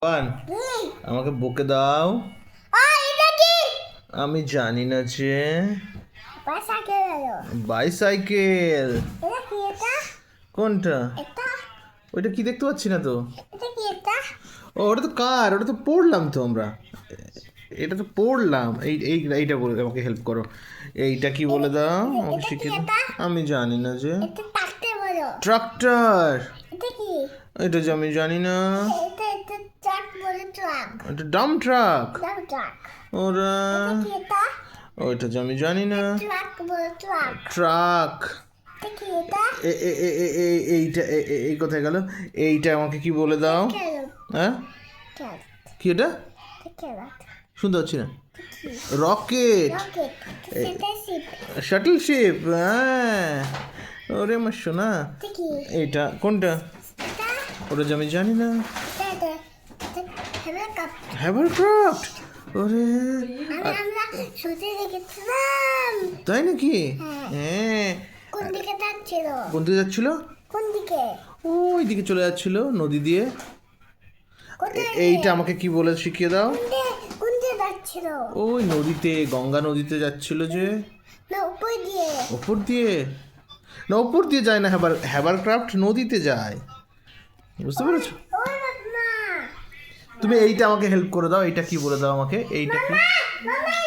পাপান আমাকে বকে দাও। আমি জানি না যে। বাইসাইকেল কোনটা? ওইটা কি দেখতে পাচ্ছি না তো। ও ওটা তো কার, ওটা তো পড়লাম তো আমরা, এটা তো পড়লাম। এইটা বলে আমাকে হেল্প করো। এইটা কি বলে দাও, আমাকে শিখিয়ে দাও। আমি জানি না যে। ট্রাক্টর। এটা যে আমি জানি না। এটা ডাম ট্রাক। ওরা ওইটা যে আমি জানি না। ট্রাক। এইটা এই কোথায় গেল? এইটা আমাকে কি বলে দাও। হ্যাঁ কি এটা শুনতে পাচ্ছি না। রকেট। Shuttle ship. হ্যাঁ ওরে আমার শোনা। এইটা কোনটা? ওটা যে আমি জানি না। হ্যাভারক্রাফট। ওরে তাই নাকি? হ্যাঁ। কোন দিকে যাচ্ছিল? কোন দিকে যাচ্ছিল? কোন দিকে? ওই দিকে চলে যাচ্ছিল নদী দিয়ে। এইটা আমাকে কি বলে শিখিয়ে দাও। কোন দিকে যাচ্ছিল? ওই নদীতে, গঙ্গা নদীতে যাচ্ছিল যে। না উপর দিয়ে। উপর দিয়ে? না উপর দিয়ে যায় না, হ্যাভারক্রাফট নদীতে যায়, বুঝতে পেরেছো? ওই বাবা। তুমি এইটা আমাকে হেল্প করে দাও, এইটা কি বলে দাও আমাকে, এইটা কি? মামা